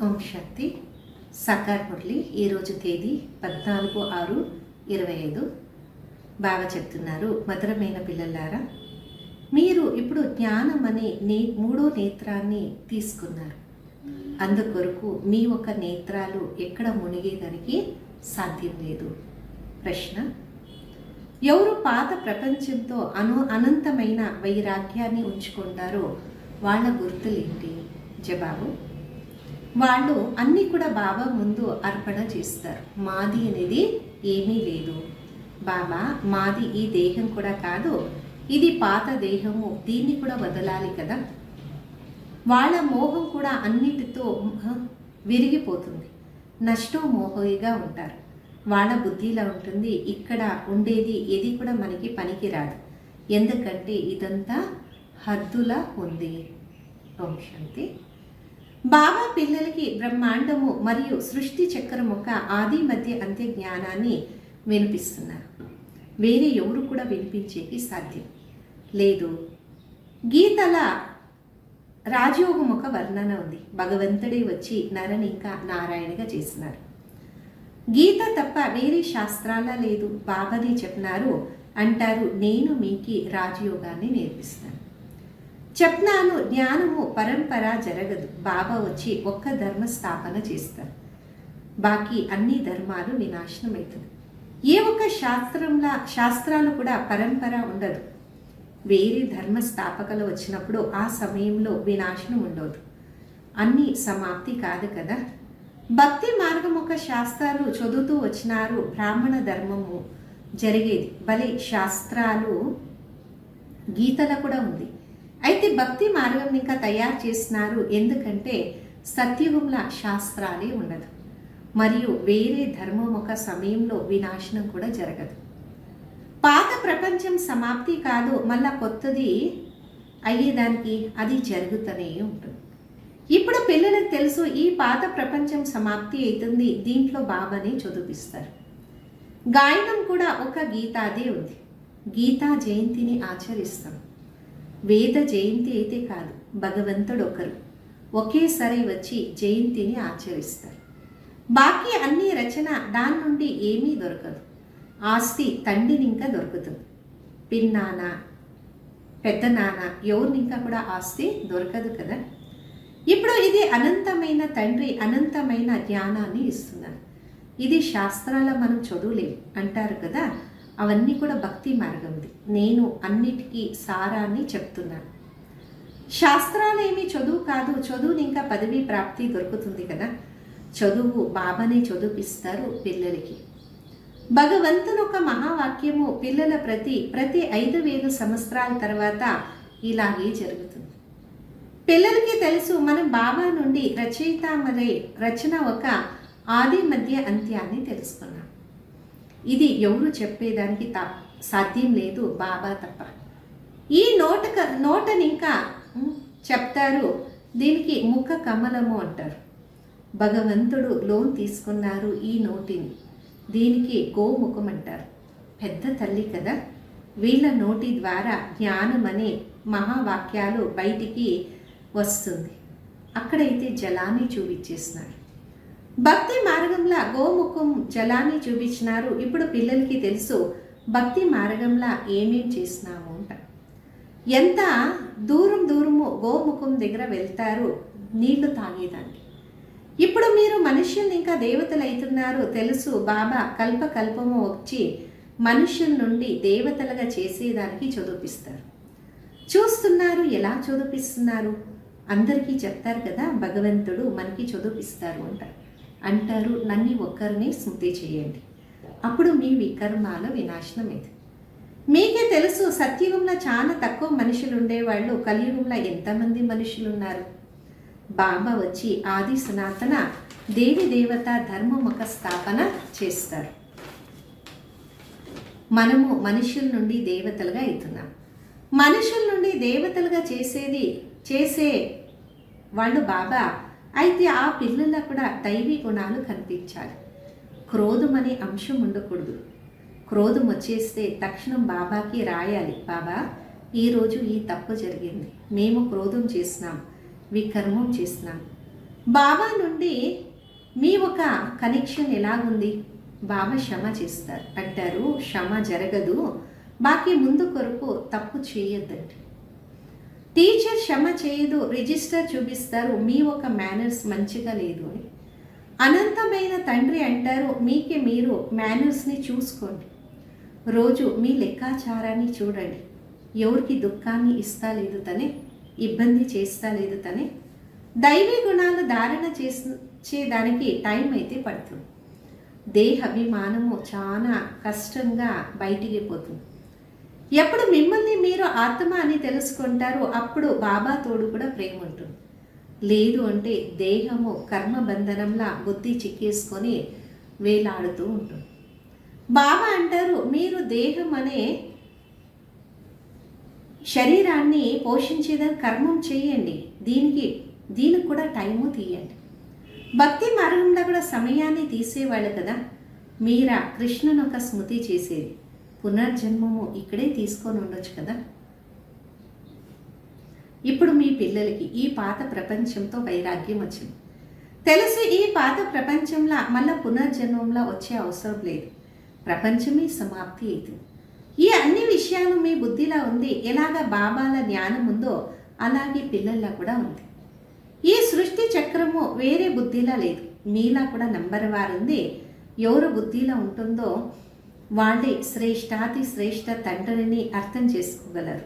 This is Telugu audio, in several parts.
ఓం శాంతి. సాకార్ మురళి. ఈరోజు తేదీ 14/6/25. బాగా చెప్తున్నారు, మధురమైన పిల్లలారా, మీరు ఇప్పుడు జ్ఞానం అనే మూడో నేత్రాన్ని తీసుకున్నారు. అందుకొరకు మీ ఒక నేత్రాలు ఎక్కడ మునిగేదానికి సాధ్యం లేదు. ప్రశ్న: ఎవరు పాత ప్రపంచంతో అనంతమైన వైరాగ్యాన్ని ఉంచుకుంటారో వాళ్ళ గుర్తులేంటి? జవాబు: వాళ్ళు అన్నీ కూడా బాబా ముందు అర్పణ చేస్తారు. మాది అనేది ఏమీ లేదు బాబా, మాది ఈ దేహం కూడా కాదు, ఇది పాత దేహము, దీన్ని కూడా వదలాలి కదా. వాళ్ళ మోహం కూడా అన్నిటితో విరిగిపోతుంది. నష్టమోహిగా ఉంటారు. వాళ్ళ బుద్ధిలో ఉంటుంది, ఇక్కడ ఉండేది ఏది కూడా మనకి పనికిరాదు, ఎందుకంటే ఇదంతా హద్దులా ఉంది. ఓం శాంతి. బాబా పిల్లలకి బ్రహ్మాండము మరియు సృష్టి చక్రం ఒక ఆది మధ్య అంత్య జ్ఞానాన్ని వినిపిస్తున్నారు. వేరే ఎవరు కూడా వినిపించేకి సాధ్యం లేదు. గీతల రాజయోగం ఒక వర్ణన ఉంది. భగవంతుడే వచ్చి నరని ఇంకా నారాయణగా చేసినారు. గీత తప్ప వేరే శాస్త్రాల లేదు. బాబాని చెప్పినారు, అంటారు, నేను మీకు రాజయోగాన్ని నేర్పిస్తాను. చెప్నాను, జ్ఞానము పరంపర జరగదు. బాబా వచ్చి ఒక్క ధర్మ స్థాపన చేస్తారు, బాకీ అన్ని ధర్మాలు వినాశనం అవుతుంది. ఏ ఒక్క శాస్త్రాలు కూడా పరంపర ఉండదు. వేరే ధర్మ స్థాపకలు వచ్చినప్పుడు ఆ సమయంలో వినాశనం ఉండదు, అన్ని సమాప్తి కాదు కదా. భక్తి మార్గం ఒక శాస్త్రాలు చదువుతూ వచ్చినారు. బ్రాహ్మణ ధర్మము జరిగేది భలే శాస్త్రాలు గీతల కూడా ఉంది. అయితే భక్తి మార్గం ఇంకా తయారు చేస్తున్నారు, ఎందుకంటే సత్యుగంలో శాస్త్రాలే ఉండదు మరియు వేరే ధర్మం ఒక సమయంలో వినాశనం కూడా జరగదు. పాత ప్రపంచం సమాప్తి కాదు, మళ్ళా కొత్తది అయ్యేదానికి అది జరుగుతూనే ఉంటుంది. ఇప్పుడు పిల్లలకు తెలుసు, ఈ పాత ప్రపంచం సమాప్తి అవుతుంది, దీంట్లో బాబాని చదివిస్తారు. గాయనం కూడా ఒక గీతాదే ఉంది. గీతా జయంతిని ఆచరిస్తాం. వేద జయంతి అయితే కాదు, భగవంతుడు ఒకరు ఒకేసారి వచ్చి జయంతిని ఆచరిస్తారు. బాకీ అన్ని రచన దాని నుండి ఏమీ దొరకదు. ఆస్తి తండ్రిని ఇంకా దొరుకుతుంది, పిన్నాన్న పెద్ద నాన్న ఎవరిని ఇంకా కూడా ఆస్తి దొరకదు కదా. ఇప్పుడు ఇది అనంతమైన తండ్రి అనంతమైన జ్ఞానాన్ని ఇస్తున్నారు. ఇది శాస్త్రాల మనం చదువులేము అంటారు కదా, అవన్నీ కూడా భక్తి మార్గంది. నేను అన్నిటికీ సారాన్ని చెప్తున్నాను. శాస్త్రాలు ఏమీ చదువు కాదు, చదువుని ఇంకా పదవి ప్రాప్తి దొరుకుతుంది కదా. చదువు బాబానే చదువుపిస్తారు పిల్లలకి. భగవంతుని ఒక మహావాక్యము పిల్లల ప్రతి 5,000 సంవత్సరాల తర్వాత ఇలాగే జరుగుతుంది. పిల్లలకి తెలుసు, మనం బాబా నుండి రచయిత రచన ఒక ఆది మధ్య అంత్యాన్ని తెలుసుకున్నాం. ఇది ఎవరు చెప్పేదానికి సాధ్యం లేదు, బాబా తప్ప. ఈ నోటని ఇంకా చెప్తారు, దీనికి ముఖ కమలము అంటారు. భగవంతుడు లోన్ తీసుకున్నారు ఈ నోటిని, దీనికి గోముఖం అంటారు. పెద్ద తల్లి కదా, వీళ్ళ నోటి ద్వారా జ్ఞానం అనే మహావాక్యాలు బయటికి వస్తుంది. అక్కడైతే జలాన్ని చూపించేస్తున్నారు. భక్తి మార్గంలో గోముఖం జలాన్ని చూపించినారు. ఇప్పుడు పిల్లలకి తెలుసు, భక్తి మార్గంలో ఏమేం చేసినాము అంట. ఎంత దూరము గోముఖం దగ్గర వెళ్తారు నీళ్లు తాగేదానికి. ఇప్పుడు మీరు మనుష్యుల్ని ఇంకా దేవతలు అవుతున్నారు తెలుసు. బాబా కల్పము వచ్చి మనుష్యుల నుండి దేవతలుగా చేసేదానికి చదివిస్తారు. చూస్తున్నారు ఎలా చదివిస్తున్నారు, అందరికీ చెప్తారు కదా, భగవంతుడు మనకి చదివిస్తారు అంటారు. నన్ను ఒక్కరిని స్మృతి చేయండి, అప్పుడు మీ వికర్మాల వినాశనం ఇది. మీకే తెలుసు, సత్యుగంలో చాలా తక్కువ మనుషులు ఉండేవాళ్ళు, కలియుగంలో ఎంతమంది మనుషులు ఉన్నారు. బాబా వచ్చి ఆది సనాతన దేవి దేవత ధర్మం ఒక స్థాపన చేస్తారు. మనము మనుషుల నుండి దేవతలుగా అవుతున్నాం. మనుషుల నుండి దేవతలుగా చేసే వాళ్ళు బాబా. అయితే ఆ పిల్లల్లో కూడా దైవీ గుణాలు కనిపించాలి. క్రోధం అనే అంశం ఉండకూడదు. క్రోధం వచ్చేస్తే తక్షణం బాబాకి రాయాలి, బాబా ఈరోజు ఈ తప్పు జరిగింది, మేము క్రోధం చేసినాం, వికర్మం చేసినాం, బాబా నుండి మీ ఒక కనెక్షన్ ఎలాగుంది? బాబా క్షమ చేస్తారు అంటారు, క్షమ జరగదు, బాకీ ముందు కొరకు తప్పు చేయొద్దండి. టీచర్ క్షమ చేయదు, రిజిస్టర్ చూపిస్తారు మీ ఒక మేనర్స్ మంచిగా లేదు అని. అనంతమైన తండ్రి అంటారు, మీకే మీరు మేనర్స్ని చూసుకోండి, రోజు మీ లెక్కాచారాన్ని చూడండి, ఎవరికి దుఃఖాన్ని ఇస్తా లేదు తనే, ఇబ్బంది చేస్తా లేదు తనే. దైవీ గుణాలు ధారణ చేసేదానికి టైం అయితే పడుతుంది. దేహ అభిమానము చాలా కష్టంగా బయటికి పోతుంది. ఎప్పుడు మిమ్మల్ని మీరు ఆత్మ అని తెలుసుకుంటారో అప్పుడు బాబా తోడు కూడా ప్రేమ ఉంటుంది. లేదు అంటే దేహము కర్మబంధనంలా బుద్ధి చిక్కేసుకొని వేలాడుతూ ఉంటుంది. బాబా అంటారు, మీరు దేహం అనే శరీరాన్ని పోషించేదని కర్మం చేయండి, దీనికి కూడా టైము తీయండి. భక్తి మార్గంలో కూడా సమయాన్ని తీసేవాళ్ళు కదా. మీరా కృష్ణుని ఒక స్మృతి చేసేది, పునర్జన్మము ఇక్కడే తీసుకొని ఉండొచ్చు కదా. ఇప్పుడు మీ పిల్లలకి ఈ పాత ప్రపంచంతో వైరాగ్యం వచ్చింది. తెలుసు ఈ పాత ప్రపంచంలో మళ్ళీ పునర్జన్మంలో వచ్చే అవసరం లేదు, ప్రపంచమే సమాప్తి అవుతుంది. ఈ అన్ని విషయాలు మీ బుద్ధిలో ఉంది. ఎలాగ బాబాల జ్ఞానం ఉందో అలాగే పిల్లల్లో కూడా ఉంది. ఈ సృష్టి చక్రము వేరే బుద్ధిలా లేదు, మీలా కూడా నంబర్ వారు ఉంది. ఎవరు బుద్ధిలో ఉంటుందో వాళ్ళే శ్రేష్టాతి శ్రేష్ట తండ్రిని అర్థం చేసుకోగలరు.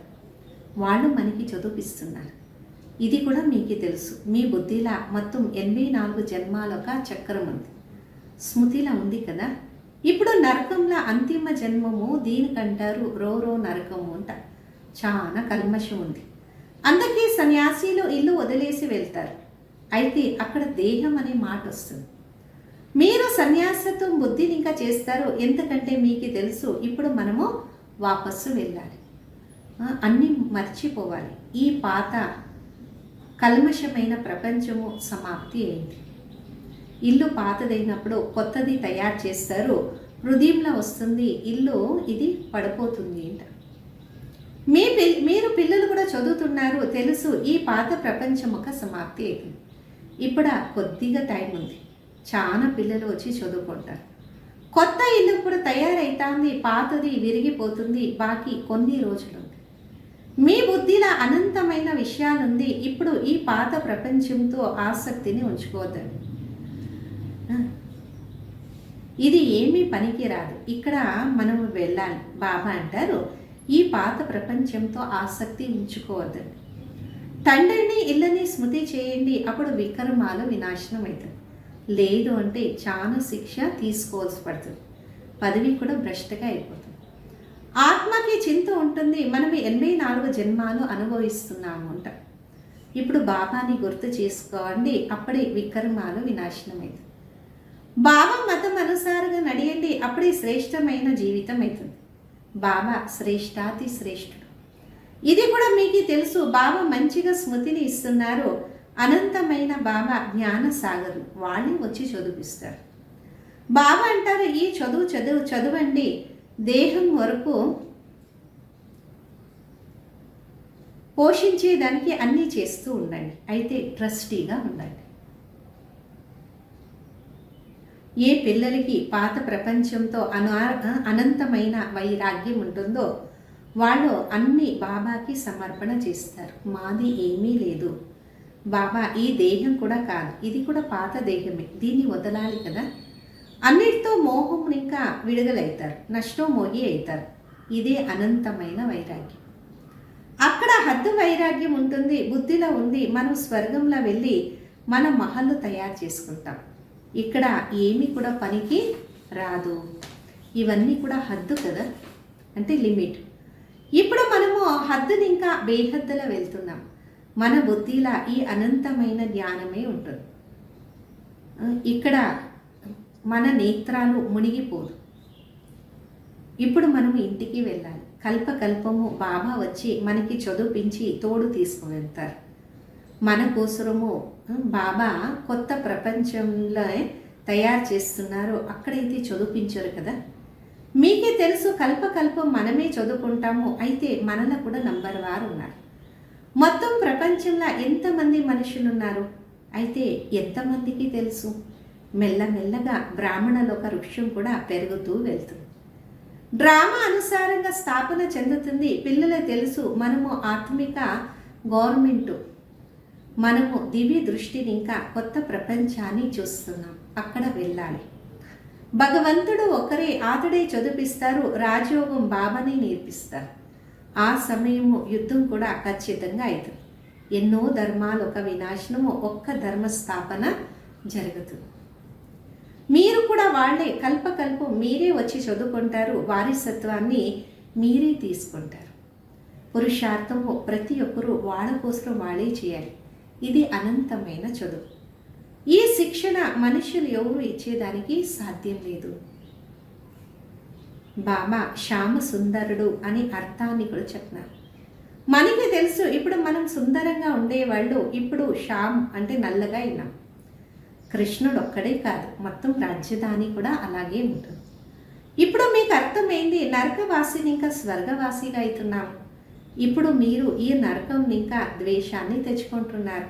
వాళ్ళు మనకి చదివిస్తున్నారు. ఇది కూడా మీకు తెలుసు. మీ బుద్ధిలా మొత్తం 84 జన్మాలొక చక్రం ఉంది, స్మృతిలా ఉంది కదా. ఇప్పుడు నరకంలో అంతిమ జన్మము దీనికంటారు రో నరకము అంట. చాలా కల్మషం ఉంది. అందుకే సన్యాసీలు ఇల్లు వదిలేసి వెళ్తారు. అయితే అక్కడ దేహం అనే మాట వస్తుంది. మీరు సన్యాసత్వం బుద్ధిని ఇంకా చేస్తారు, ఎందుకంటే మీకు తెలుసు ఇప్పుడు మనము వాపస్సు వెళ్ళాలి, అన్నీ మర్చిపోవాలి. ఈ పాత కల్మషమైన ప్రపంచము సమాప్తి అయింది. ఇల్లు పాతదైనప్పుడు కొత్తది తయారు చేస్తారు, హృదయంలో వస్తుంది, ఇల్లు ఇది పడిపోతుంది అంట. మీరు పిల్లలు కూడా చదువుతున్నారు, తెలుసు ఈ పాత ప్రపంచం ఒక సమాప్తి అవుతుంది. ఇప్పుడు కొద్దిగా టైం ఉంది, చాలా పిల్లలు వచ్చి చదువుకుంటారు. కొత్త ఇల్లు కూడా తయారైతుంది, పాతది విరిగిపోతుంది, బాకీ కొన్ని రోజులు ఉంది. మీ బుద్ధిలో అనంతమైన విషయాలుంది. ఇప్పుడు ఈ పాత ప్రపంచంతో ఆసక్తిని ఉంచుకోవద్దండి, ఇది ఏమీ పనికి రాదు, ఇక్కడ మనం వెళ్ళాలి. బాబా అంటారు, ఈ పాత ప్రపంచంతో ఆసక్తి ఉంచుకోవద్దండి, తండ్రిని ఇళ్ళని స్మృతి చేయండి, అప్పుడు వికర్మాలు వినాశనం అవుతుంది. లేదు అంటే చాలా శిక్ష తీసుకోవాల్సి పడుతుంది, పదవి కూడా భ్రష్టగా అయిపోతుంది. ఆత్మకి చింత ఉంటుంది, మనం 84 జన్మాలు అనుభవిస్తున్నాము అంట. ఇప్పుడు బాబాని గుర్తు చేసుకోండి, అప్పుడే వికర్మాలు వినాశనం అవుతుంది. బాబా మతం అనుసారంగా నడియండి, అప్పుడే శ్రేష్టమైన జీవితం అవుతుంది. బాబా శ్రేష్టాతి శ్రేష్ఠుడు, ఇది కూడా మీకు తెలుసు. బాబా మంచిగా స్మృతిని ఇస్తున్నారు. అనంతమైన బాబా జ్ఞాన సాగరు, వాళ్ళే వచ్చి చదివిస్తారు. బాబా అంటారు, ఈ చదవండి, దేహం వరకు పోషించేదానికి అన్నీ చేస్తూ ఉండండి, అయితే ట్రస్టీగా ఉండండి. ఏ పిల్లలకి పాత ప్రపంచంతో అనంతమైన వైరాగ్యం ఉంటుందో వాళ్ళు అన్ని బాబాకి సమర్పణ చేస్తారు. మాది ఏమీ లేదు బాబా, ఈ దేహం కూడా కాదు, ఇది కూడా పాత దేహమే, దీన్ని వదలాలి కదా. అన్నిటితో మోహం ఇంకా విడుదలవుతారు, నష్టమోహి అవుతారు. ఇదే అనంతమైన వైరాగ్యం. అక్కడ హద్దు వైరాగ్యం ఉంటుంది, బుద్ధిలో ఉంది. మనం స్వర్గంలో వెళ్ళి మన మహల్లు తయారు చేసుకుంటాం. ఇక్కడ ఏమీ కూడా పనికి రాదు, ఇవన్నీ కూడా హద్దు కదా, అంటే లిమిట్. ఇప్పుడు మనము హద్దుని ఇంకా బేహద్దులో వెళ్తున్నాం. మన బుద్ధిలా ఈ అనంతమైన జ్ఞానమే ఉంటుంది. ఇక్కడ మన నేత్రాలు మునిగిపోదు. ఇప్పుడు మనం ఇంటికి వెళ్ళాలి. కల్పకల్పము బాబా వచ్చి మనకి చదివించి తోడు తీసుకువెళ్తారు. మన కోసము బాబా కొత్త ప్రపంచంలో తయారు చేస్తున్నారు, అక్కడైతే చదివించరు కదా. మీకే తెలుసు, కల్పకల్పం మనమే చదువుకుంటాము, అయితే మనలో కూడా నంబర్ వారు ఉన్నారు. మొత్తం ప్రపంచంలో ఎంతమంది మనుషులు ఉన్నారు? అయితే ఎంతమందికి తెలుసు? మెల్లమెల్లగా బ్రాహ్మణలోక వృక్షం కూడా పెరుగుతూ వెళ్తుంది. డ్రామా అనుసారంగా స్థాపన చెందుతుంది. పిల్లలే తెలుసు మనము ఆత్మిక గవర్నమెంటు, మనము దివ్య దృష్టిని ఇంకా కొత్త ప్రపంచాన్ని చూస్తున్నాం, అక్కడ వెళ్ళాలి. భగవంతుడు ఒకరే, ఆతడే చదివిస్తారు, రాజయోగం బాబాని నేర్పిస్తారు. ఆ సమయము యుద్ధం కూడా ఖచ్చితంగా అవుతుంది. ఎన్నో ధర్మాలు ఒక వినాశనము, ఒక్క ధర్మస్థాపన జరుగుతుంది. మీరు కూడా వాళ్ళే కల్పకల్పం మీరే వచ్చి చదువుకుంటారు, వారసత్వాన్ని మీరే తీసుకుంటారు. పురుషార్థము ప్రతి ఒక్కరూ వాళ్ళ కోసం వాళ్ళే చేయాలి. ఇది అనంతమైన చదువు. ఈ శిక్షణ మనుషులు ఎవరు ఇచ్చేదానికి సాధ్యం లేదు. బాబా శ్యామ సుందరుడు అని అర్థాన్ని కూడా చెప్తున్నారు. మనకి తెలుసు ఇప్పుడు మనం సుందరంగా ఉండేవాళ్ళు, ఇప్పుడు శ్యామ్ అంటే నల్లగా అయినాం. కృష్ణుడు ఒక్కడే కాదు, మొత్తం రాజ్యధాని కూడా అలాగే ఉంటుంది. ఇప్పుడు మీకు అర్థమైంది, నరకవాసిని ఇంకా స్వర్గవాసిగా అవుతున్నాం. ఇప్పుడు మీరు ఈ నరకం ఇంకా ద్వేషాన్ని తెచ్చుకుంటున్నారు.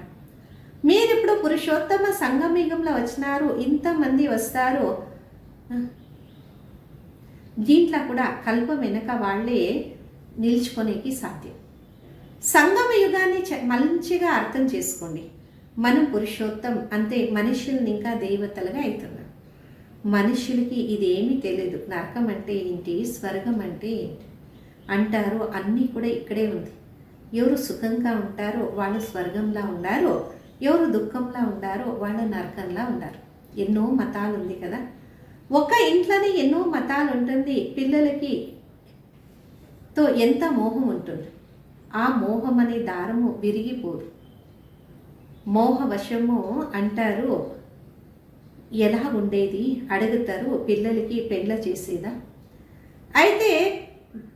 మీరు ఇప్పుడు పురుషోత్తమ సంగమయుగంలో వచ్చినారు, ఇంతమంది వస్తారు. దీంట్లో కూడా కల్పం వెనక వాళ్ళే నిల్చుకునేకి సాధ్యం. సంగమ యుగాన్ని మంచిగా అర్థం చేసుకోండి. మనం పురుషోత్తం అంతే, మనుషుల్ని ఇంకా దేవతలుగా అవుతున్నాం. మనుషులకి ఇదేమీ తెలియదు, నరకం అంటే ఏంటి, స్వర్గం అంటే ఏంటి అంటారు. అన్నీ కూడా ఇక్కడే ఉంది. ఎవరు సుఖంగా ఉంటారో వాళ్ళు స్వర్గంలా ఉండారో, ఎవరు దుఃఖంలా ఉండారో వాళ్ళు నరకంలా ఉండారు. ఎన్నో మతాలు ఉంది కదా, ఒక ఇంట్లోనే ఎన్నో మతాలు ఉంటుంది. పిల్లలకి తో ఎంత మోహం ఉంటుంది, ఆ మోహం అనే దారము విరిగిపోదు. మోహవశము అంటారు. ఎలా ఉండేది అడుగుతారు, పిల్లలకి పెళ్ళ చేసేదా? అయితే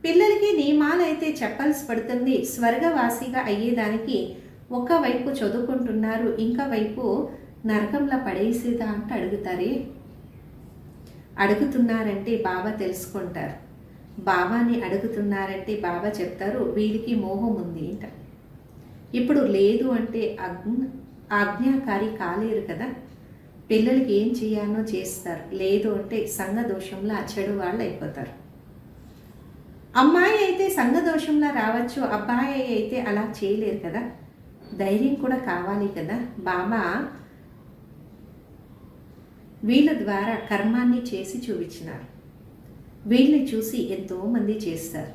పిల్లలకి నియమాలు అయితే చెప్పాల్సి పడుతుంది. స్వర్గవాసిగా అయ్యేదానికి ఒకవైపు చదువుకుంటున్నారు, ఇంకా వైపు నరకంలో పడేసేదా అంటే అడుగుతారే. అడుగుతున్నారంటే బాబా తెలుసుకుంటారు. బాబాని అడుగుతున్నారంటే బాబా చెప్తారు వీడికి మోహం ఉంది అంట. ఇప్పుడు లేదు అంటే ఆజ్ఞాకారి కాలేరు కదా. పిల్లలకి ఏం చేయాలో చేస్తారు, లేదు అంటే సంఘదోషంలో చెడు వాళ్ళు అయిపోతారు. అమ్మాయి అయితే సంఘదోషంలో రావచ్చు, అబ్బాయి అయితే అలా చేయలేరు కదా. ధైర్యం కూడా కావాలి కదా. బాబా వీళ్ళ ద్వారా కర్మాన్ని చేసి చూపించినారు. వీళ్ళని చూసి ఎంతోమంది చేస్తారు.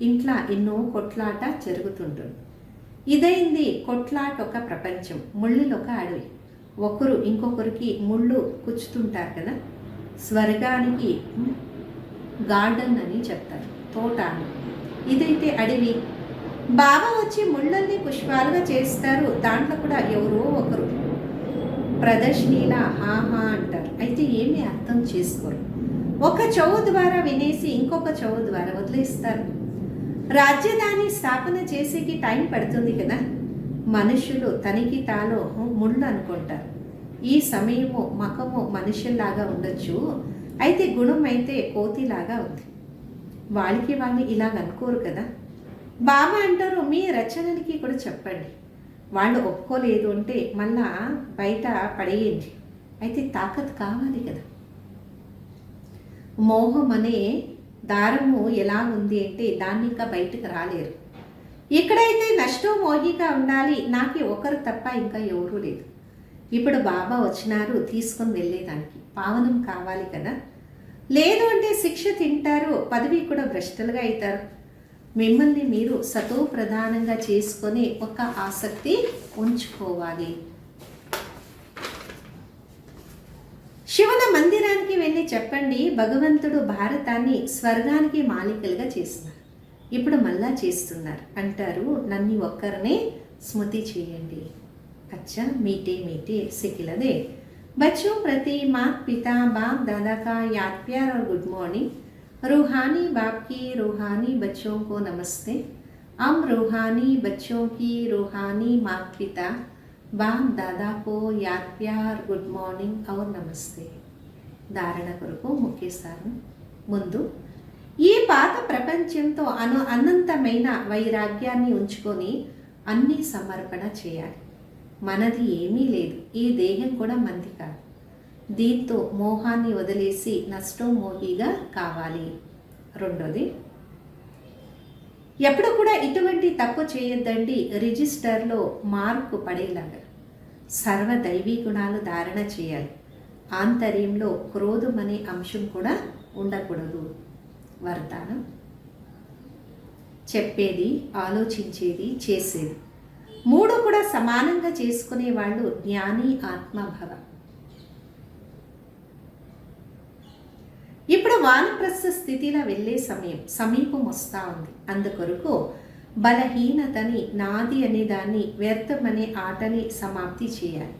ఇంట్లో ఎన్నో కొట్లాట జరుగుతుంటుంది. ఇదైంది కొట్లాట ఒక ప్రపంచం, ముళ్ళులు ఒక అడవి. ఒకరు ఇంకొకరికి ముళ్ళు కుచ్చుతుంటారు కదా. స్వర్గానికి గార్డెన్ అని చెప్తారు, తోట అని. ఇదైతే అడవి. బాబా వచ్చి ముళ్ళల్ని పుష్పాలుగా చేస్తారు. దాంట్లో కూడా ఎవరో ఒకరు ప్రదర్శనీలా హాహా అంటారు. అయితే ఏమీ అర్థం చేసుకోరు. ఒక చెవు ద్వారా వినేసి ఇంకొక చెవు ద్వారా వదిలేస్తారు. రాజ్యధాని స్థాపన చేసేకి టైం పడుతుంది కదా. మనుషులు తనకి తాలో ముళ్ళు అనుకుంటారు. ఈ సమయము మకము మనుషుల్లాగా ఉండొచ్చు, అయితే గుణం అయితే కోతిలాగా ఉంది. వాళ్ళకి వాళ్ళు ఇలాగ అనుకోరు కదా. బాబా అంటారు మీ రచనలకి కూడా చెప్పండి. వాళ్ళు ఒప్పుకోలేదు అంటే మళ్ళా బయట పడేయండి. అయితే తాకత్ కావాలి కదా. మోహం అనే దారము ఎలా ఉంది అంటే దాన్ని ఇంకా బయటకు రాలేరు. ఇక్కడైతే నష్టం మోహిగా ఉండాలి, నాకు ఒకరు తప్ప ఇంకా ఎవరూ లేదు. ఇప్పుడు బాబా వచ్చినారు తీసుకొని వెళ్ళేదానికి, పావనం కావాలి కదా. లేదు అంటే శిక్ష తింటారు, పదవి కూడా భ్రష్టులుగా అవుతారు. మిమ్మల్ని మీరు సతో ప్రధానంగా చేసుకొని ఒక ఆసక్తి ఉంచుకోవాలి. శివుల మందిరానికి వెళ్ళి చెప్పండి భగవంతుడు భారతాన్ని స్వర్గానికి మాలికలుగా చేస్తున్నారు, ఇప్పుడు మళ్ళా చేస్తున్నారు అంటారు. నన్ను ఒక్కరినే స్మృతి చేయండి. అచ్చా మీటే మీటే సిక్కిలదే बच्चों प्रति माता पिता बाप दादा का याद प्यार और गुड मॉर्निंग। रूहानी बाप की रूहानी बच्चों को नमस्ते। हम रूहानी बच्चों की रूहानी माता पिता बाप दादा को याद प्यार गुड मॉर्निंग और नमस्ते। ధారణ కొరకు ముఖ్య సారం. ముందు ఈ పాత ప్రపంచంతో అనంతమైన వైరాగ్యాన్ని ఉంచుకొని అన్ని సమర్పణ చేయాలి. మనది ఏమీ లేదు, ఈ దేహం కూడా మనది కాదు. దీంతో మోహాన్ని వదిలేసి నష్టోమోహిగా కావాలి. రెండోది, ఎప్పుడు కూడా ఇటువంటి తప్పు చేయొద్దండి. రిజిస్టర్లో మార్కు పడేలాగా సర్వదైవీ గుణాలు ధారణ చేయాలి. ఆంతర్యంలో క్రోధం అనే అంశం కూడా ఉండకూడదు. వరదానం: చెప్పేది, ఆలోచించేది, చేసేది మూడు కూడా సమానంగా చేసుకునే వాళ్ళు జ్ఞాని ఆత్మభవ. ఇప్పుడు వానప్రస్థ స్థితిలో వెళ్ళే సమీపం వస్తూ ఉంది. అందుకొరకు బలహీనతని, నాది అనే దాన్ని, వ్యర్థం అనే ఆటని సమాప్తి చేయాలి.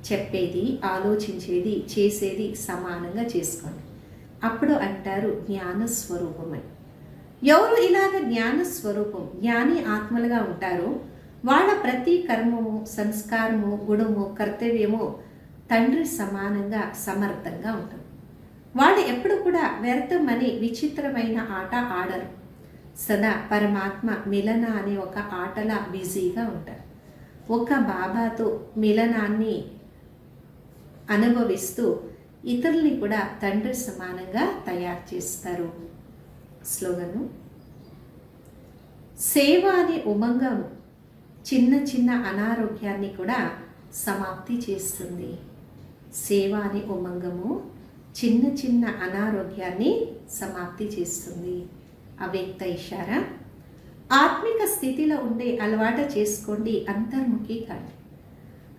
చెప్పేది, ఆలోచించేది, చేసేది సమానంగా చేసుకోండి. అప్పుడు అంటారు జ్ఞానస్వరూపమని. ఎవరు ఇలాగ జ్ఞానస్వరూపం, జ్ఞాని ఆత్మలుగా ఉంటారో వాళ్ళ ప్రతి కర్మము, సంస్కారము, గుణము, కర్తవ్యము తండ్రి సమానంగా సమర్థంగా ఉంటుంది. వాళ్ళు ఎప్పుడు కూడా వ్యర్థం అనే విచిత్రమైన ఆట ఆడరు. సదా పరమాత్మ మిలన అనే ఒక ఆటలా బిజీగా ఉంటారు. ఒక బాబాతో మిలనాన్ని అనుభవిస్తూ ఇతరుల్ని కూడా తండ్రి సమానంగా తయారు చేస్తారు. స్లోగను: సేవ అనే ఉమంగం చిన్న చిన్న అనారోగ్యాన్ని కూడా సమాప్తి చేస్తుంది. సేవ అనే ఉమంగము చిన్న చిన్న అనారోగ్యాన్ని సమాప్తి చేస్తుంది. అవ్యక్త ఇషారా: ఆత్మిక స్థితిలో ఉండే అలవాటు చేసుకోండి. అంతర్ముఖి కాండి.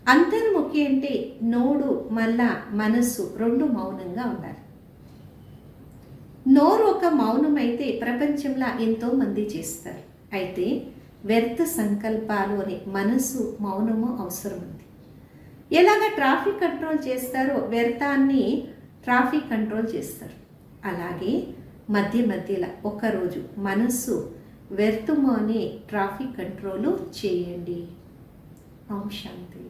అంతర్ముఖి అంటే నోడు మళ్ళా మనస్సు రెండు మౌనంగా ఉండాలి. నోరు ఒక మౌనం అయితే ప్రపంచంలో ఎంతో మంది చేస్తారు. అయితే వ్యర్థ సంకల్పాలు అనే మనస్సు మౌనము అవసరం ఉంది. ఎలాగ ట్రాఫిక్ కంట్రోల్ చేస్తారో వ్యర్థాన్ని ట్రాఫిక్ కంట్రోల్ చేస్తారు. అలాగే మధ్య మధ్యలో ఒకరోజు మనస్సు వ్యర్థము అనే ట్రాఫిక్ కంట్రోలు చేయండి. ఓం శాంతి.